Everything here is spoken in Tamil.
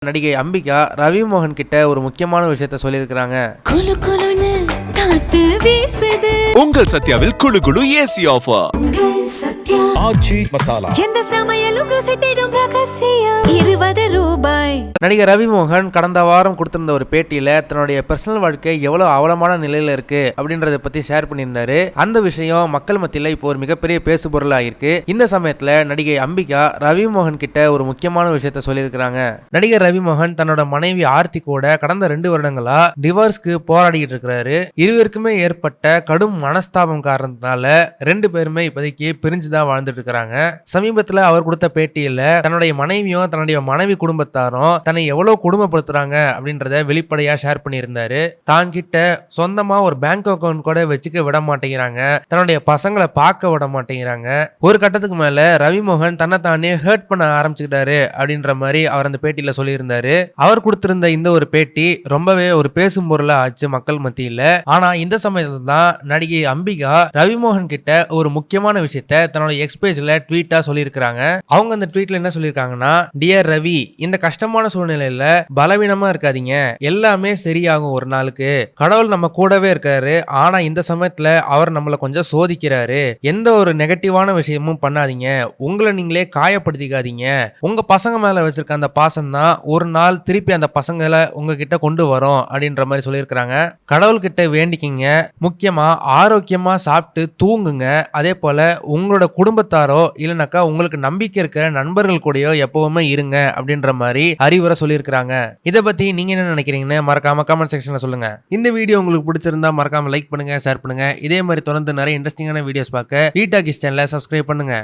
நடிகை அம்பிகா ரவி மோகன் கிட்ட ஒரு முக்கியமான விஷயத்த சொல்லியிருக்கிறாங்க. உங்கள் சத்யாவில் குளு குளு ஏசி ஆஃபர். ஆச்சி மசாலா எந்த சமையலும் ருசி தேடும் ரகசியம் 20 ரூபாய். நடிகர் ரவி மோகன் கடந்த வாரம் கொடுத்திருந்த ஒரு பேட்டியில தன்னுடைய பர்சனல் வாழ்க்கை எவ்வளவு அவலமான நிலையில இருக்கு அப்படின்றத பத்தி ஷேர் பண்ணியிருந்தாரு. அந்த விஷயம் மக்கள் மத்தியில இப்போ ஒரு மிகப்பெரிய பேசுபொருள் ஆயிருக்கு. இந்த சமயத்துல நடிகை அம்பிகா ரவி மோகன் கிட்ட ஒரு முக்கியமான விஷயத்த சொல்லியிருக்கிறாங்க. நடிகர் ரவி மோகன் தன்னோட மனைவி ஆர்த்தி கூட கடந்த 2 வருடங்களா டிவோர்ஸ்க்கு போராடிட்டு இருக்கிறாரு. இருவருக்குமே ஏற்பட்ட கடும் மனஸ்தாபம் காரணத்தினால 2 பேருமே இப்போதைக்கு பிரிஞ்சுதான் வாழ்ந்துட்டு இருக்காங்க. சமீபத்துல அவர் கொடுத்த பேட்டியில தன்னுடைய மனைவியும் தன்னுடைய மனைவி குடும்பத்தாரும் தன்னை எவ்வளவு குடும்பப்படுத்துறாங்க அப்படின்றத வெளிப்படையா ஷேர் பண்ணியிருந்தாரு. தான் கிட்ட சொந்தமா ஒரு பேங்க் அக்கௌண்ட் கூட வச்சுக்க விட மாட்டேங்கிறாங்க, தன்னுடைய பசங்களை பார்க்க விட மாட்டேங்கிறாங்க. ஒரு கட்டத்துக்கு மேல ரவி மோகன் தன்னை தானே ஹர்ட் பண்ண ஆரம்பிச்சுக்கிட்டாரு அப்படின்ற மாதிரி அவர் அந்த பேட்டியில சொல்லியிருந்தாரு. அவர் கொடுத்திருந்த இந்த ஒரு பேட்டி ரொம்பவே ஒரு பேசும் பொருளா ஆச்சு மக்கள் மத்தியில. ஆனா இந்த சமயத்துல தான் நடிகை அம்பிகா ரவி மோகன் கிட்ட ஒரு முக்கியமான விஷயத்த தன்னோட எக்ஸ்பேஸ்ல ட்வீட்டா சொல்லியிருக்காங்க. அவங்க அந்த ட்வீட்ல என்ன சொல்லியிருக்காங்கன்னா, டியர் ரவி, இந்த கஷ்டமான சூழ்நிலையில பலவீனமா இருக்காதீங்க, எல்லாமே சரியாகும் ஒரு நாளுக்கு. கடவுள் நம்ம கூடவே இருக்காரு. ஆனா இந்த சமயத்துல அவர் நம்மள கொஞ்சம் சோதிக்கிறாரு. எந்த ஒரு நெகட்டிவான விஷயமும் பண்ணாதீங்க, உங்களை நீங்களே காயப்படுத்திக்காதீங்க. உங்க பசங்க மேல வச்சிருக்க அந்த பாசம் தான் ஒரு நாள் திருப்பி அந்த பசங்களை உங்ககிட்ட கொண்டு வரும் அப்படின்ற மாதிரி சொல்லியிருக்காங்க. கடவுள் கிட்ட வேண்டிக்கிங்க, முக்கியமா ஆரோக்கியமா சாப்பிட்டு தூங்குங்க. அதே போல உங்களோட குடும்பத்தாரோ இல்லைனாக்கா உங்களுக்கு நம்பிக்கை இருக்கிற நண்பர்கள் கூடயோ எப்பவுமே இருங்க அப்படின்ற மாதிரி அறிவுரை சொல்லியிருக்கிறாங்க. இதை பத்தி நீங்க என்ன நினைக்கிறீங்கன்னு மறக்காம கமெண்ட் செக்ஷன்ல சொல்லுங்க. இந்த வீடியோ உங்களுக்கு பிடிச்சிருந்தா மறக்காம லைக் பண்ணுங்க, ஷேர் பண்ணுங்க. இதே மாதிரி தொடர்ந்து நிறைய இன்ட்ரெஸ்டிங்கான வீடியோஸ் பார்க்க ஈடாகிஸ் சேனலை சப்ஸ்கிரைப் பண்ணுங்க.